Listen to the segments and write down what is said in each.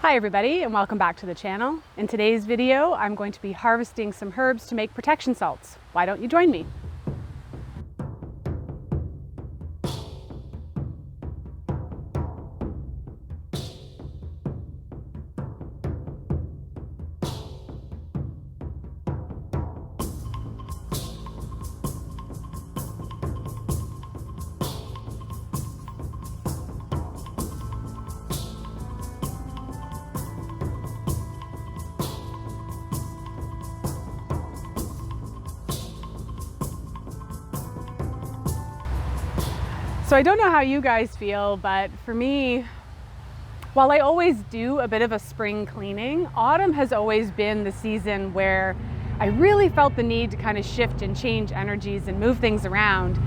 Hi everybody, and welcome back to the channel. In today's video, I'm going to be harvesting some herbs to make protection salts. Why don't you join me? So I don't know how you guys feel, but for me, while I always do a bit of a spring cleaning, autumn has always been the season where I really felt the need to kind of shift and change energies and move things around.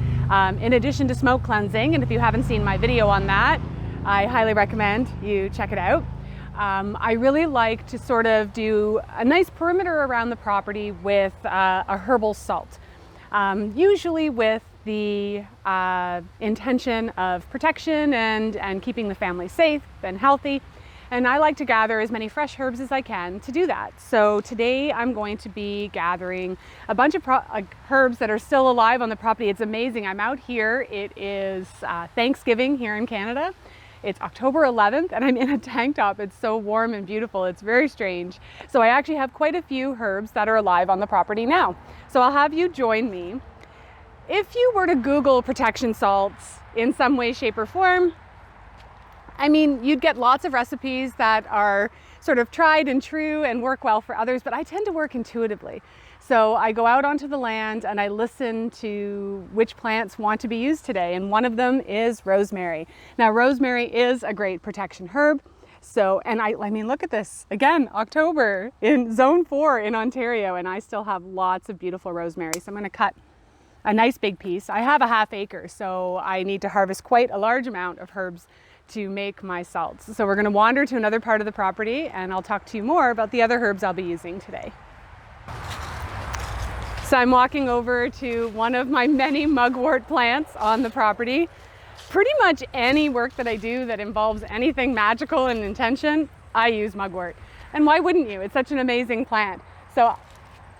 In addition to smoke cleansing, and if you haven't seen my video on that, I highly recommend you check it out. I really like to sort of do a nice perimeter around the property with a herbal salt, usually with the intention of protection and keeping the family safe and healthy. And I like to gather as many fresh herbs as I can to do that. So today I'm going to be gathering a bunch of herbs that are still alive on the property. It's amazing. I'm out here. It is Thanksgiving here in Canada. It's October 11th and I'm in a tank top. It's so warm and beautiful. It's very strange. So I actually have quite a few herbs that are alive on the property now. So I'll have you join me. If you were to Google protection salts in some way, shape, or form, I mean, you'd get lots of recipes that are sort of tried and true and work well for others, but I tend to work intuitively. So I go out onto the land and I listen to which plants want to be used today, and one of them is rosemary. Now, rosemary is a great protection herb. So, and I mean, look at this, again, October in Zone 4 in Ontario, and I still have lots of beautiful rosemary. So I'm gonna cut a nice big piece. I have a half acre, so I need to harvest quite a large amount of herbs to make my salts. So we're going to wander to another part of the property and I'll talk to you more about the other herbs I'll be using today. So I'm walking over to one of my many mugwort plants on the property. Pretty much any work that I do that involves anything magical and intention, I use mugwort. And why wouldn't you? It's such an amazing plant. So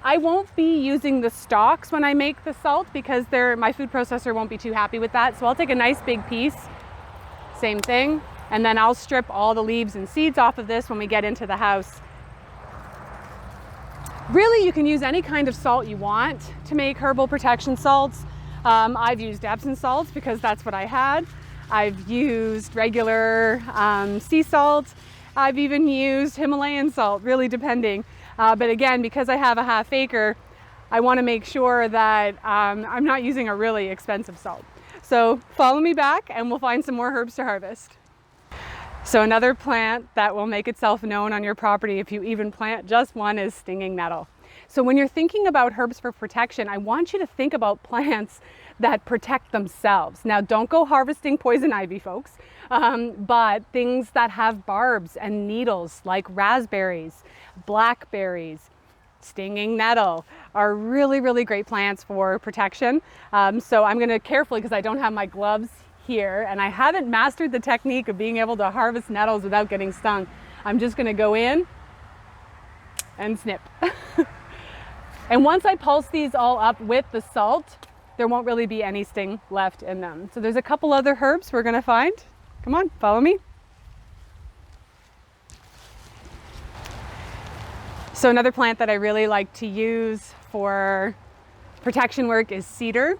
I won't be using the stalks when I make the salt because my food processor won't be too happy with that. So I'll take a nice big piece, same thing, and then I'll strip all the leaves and seeds off of this when we get into the house. Really, you can use any kind of salt you want to make herbal protection salts. I've used Epsom salts because that's what I had. I've used regular sea salt. I've even used Himalayan salt, really depending. But again, because I have a half acre, I want to make sure that I'm not using a really expensive salt. So follow me back and we'll find some more herbs to harvest. So another plant that will make itself known on your property if you even plant just one is stinging nettle. So when you're thinking about herbs for protection, I want you to think about plants that protect themselves. Now, don't go harvesting poison ivy, folks, but things that have barbs and needles like raspberries, blackberries, stinging nettle are really, really great plants for protection. So I'm going to carefully, because I don't have my gloves here and I haven't mastered the technique of being able to harvest nettles without getting stung. I'm just going to go in and snip. And once I pulse these all up with the salt, there won't really be any sting left in them. So there's a couple other herbs we're going to find. Come on, follow me. So another plant that I really like to use for protection work is cedar.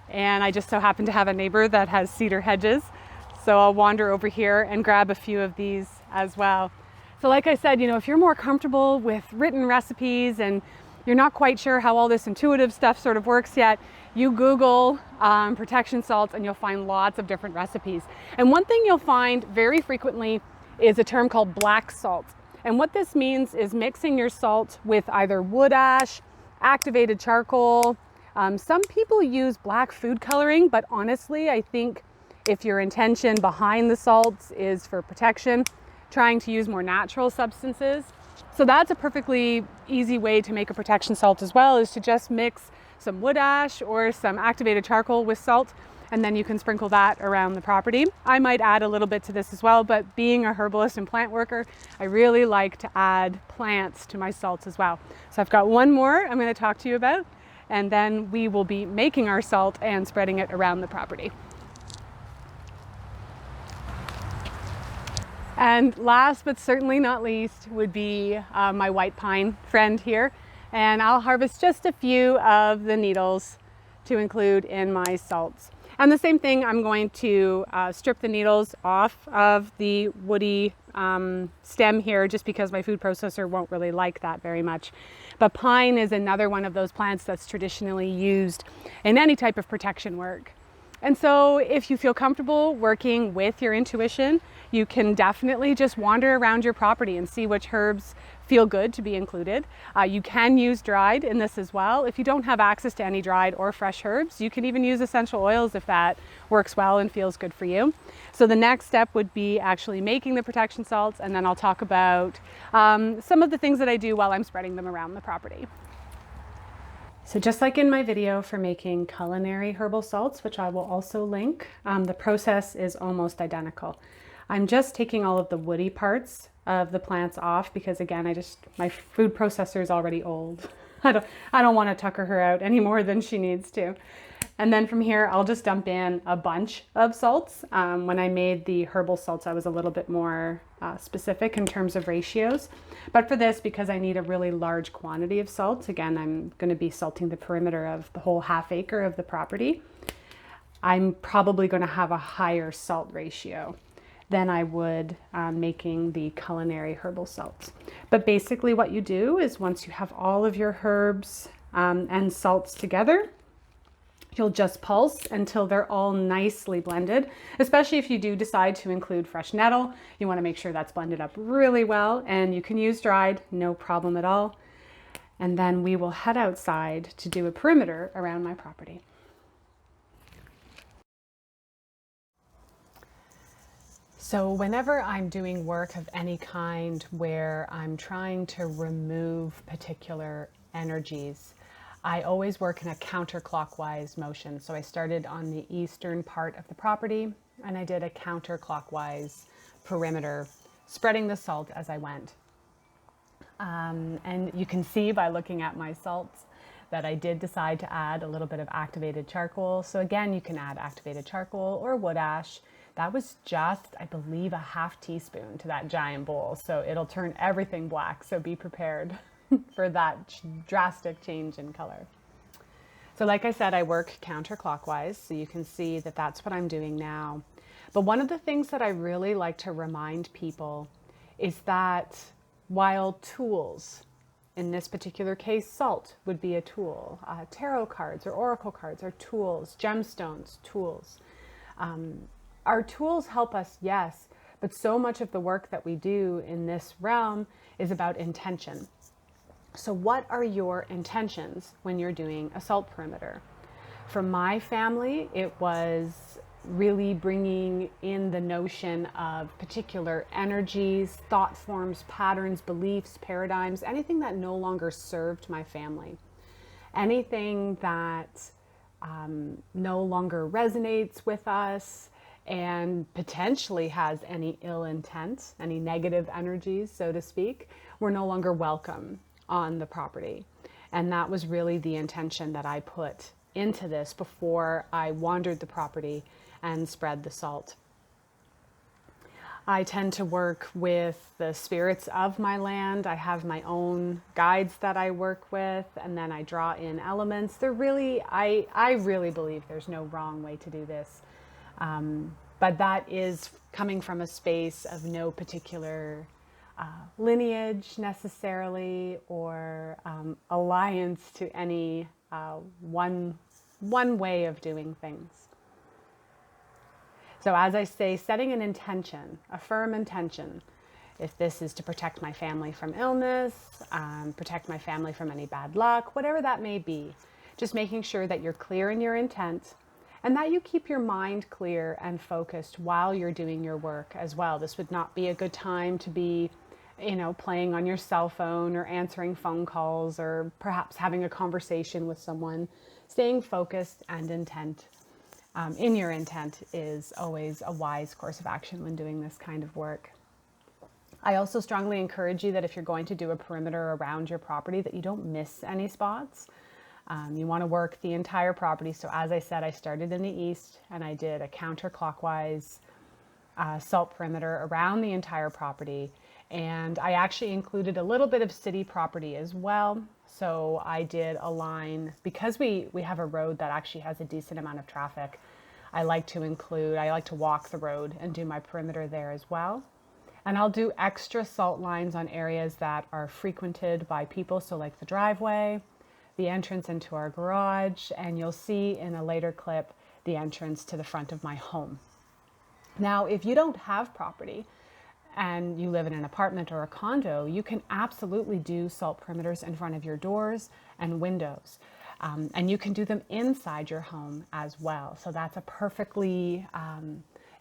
And I just so happen to have a neighbor that has cedar hedges. So I'll wander over here and grab a few of these as well. So like I said, if you're more comfortable with written recipes and you're not quite sure how all this intuitive stuff sort of works yet, you Google protection salts and you'll find lots of different recipes. And one thing you'll find very frequently is a term called black salt. And what this means is mixing your salt with either wood ash, activated charcoal. Some people use black food coloring, but honestly, I think if your intention behind the salts is for protection, trying to use more natural substances. So that's a perfectly easy way to make a protection salt as well, is to just mix some wood ash or some activated charcoal with salt and then you can sprinkle that around the property. I might add a little bit to this as well, but being a herbalist and plant worker, I really like to add plants to my salts as well. So I've got one more I'm going to talk to you about, and then we will be making our salt and spreading it around the property. And last but certainly not least would be my white pine friend here. And I'll harvest just a few of the needles to include in my salts. And the same thing, I'm going to strip the needles off of the woody stem here, just because my food processor won't really like that very much. But pine is another one of those plants that's traditionally used in any type of protection work. And so if you feel comfortable working with your intuition, you can definitely just wander around your property and see which herbs feel good to be included. You can use dried in this as well. If you don't have access to any dried or fresh herbs, you can even use essential oils if that works well and feels good for you. So the next step would be actually making the protection salts, and then I'll talk about some of the things that I do while I'm spreading them around the property. So just like in my video for making culinary herbal salts, which I will also link, the process is almost identical. I'm just taking all of the woody parts of the plants off because, again, my food processor is already old. I don't want to tucker her out any more than she needs to. And then from here, I'll just dump in a bunch of salts. When I made the herbal salts, I was a little bit more specific in terms of ratios. But for this, because I need a really large quantity of salt, again, I'm going to be salting the perimeter of the whole half acre of the property. I'm probably going to have a higher salt ratio than I would making the culinary herbal salts. But basically what you do is once you have all of your herbs and salts together, you'll just pulse until they're all nicely blended, especially if you do decide to include fresh nettle. You want to make sure that's blended up really well, and you can use dried, no problem at all. And then we will head outside to do a perimeter around my property. So whenever I'm doing work of any kind where I'm trying to remove particular energies, I always work in a counterclockwise motion. So I started on the eastern part of the property and I did a counterclockwise perimeter, spreading the salt as I went. And you can see by looking at my salts that I did decide to add a little bit of activated charcoal. So again, you can add activated charcoal or wood ash. That was just, I believe, a half teaspoon to that giant bowl. So it'll turn everything black. So be prepared for that drastic change in color. So like I said, I work counterclockwise. So you can see that that's what I'm doing now. But one of the things that I really like to remind people is that while tools, in this particular case, salt would be a tool, tarot cards or oracle cards are tools, gemstones, tools. Our tools help us, yes, but so much of the work that we do in this realm is about intention. So what are your intentions when you're doing a salt perimeter? For my family, it was really bringing in the notion of particular energies, thought forms, patterns, beliefs, paradigms, anything that no longer served my family. Anything that no longer resonates with us and potentially has any ill intent, any negative energies, so to speak, were no longer welcome on the property. And that was really the intention that I put into this before I wandered the property and spread the salt. I tend to work with the spirits of my land. I have my own guides that I work with, and then I draw in elements. They're really, I really believe there's no wrong way to do this. But that is coming from a space of no particular lineage necessarily, or alliance to any one way of doing things. So as I say, setting an intention, a firm intention, if this is to protect my family from illness, protect my family from any bad luck, whatever that may be, just making sure that you're clear in your intent and that you keep your mind clear and focused while you're doing your work as well. This would not be a good time to be, playing on your cell phone or answering phone calls or perhaps having a conversation with someone. Staying focused and intent in your intent is always a wise course of action when doing this kind of work. I also strongly encourage you that if you're going to do a perimeter around your property, that you don't miss any spots. You want to work the entire property. So as I said, I started in the east and I did a counterclockwise salt perimeter around the entire property. And I actually included a little bit of city property as well. So I did a line, because we have a road that actually has a decent amount of traffic, I like to walk the road and do my perimeter there as well. And I'll do extra salt lines on areas that are frequented by people. So like the driveway, the entrance into our garage, and you'll see in a later clip, the entrance to the front of my home. Now, if you don't have property and you live in an apartment or a condo, you can absolutely do salt perimeters in front of your doors and windows. And you can do them inside your home as well. So that's a perfectly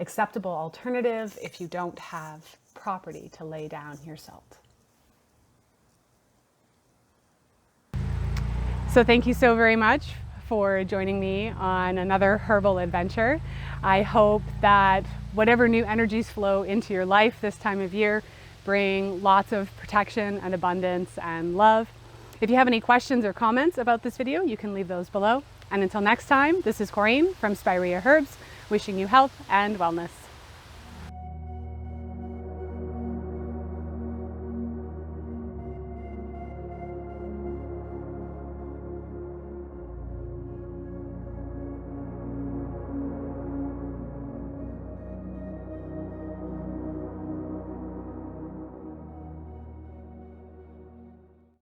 acceptable alternative if you don't have property to lay down your salt. So thank you so very much for joining me on another herbal adventure. I hope that whatever new energies flow into your life this time of year bring lots of protection and abundance and love. If you have any questions or comments about this video, you can leave those below. And until next time, this is Correne from Spirea Herbs, wishing you health and wellness.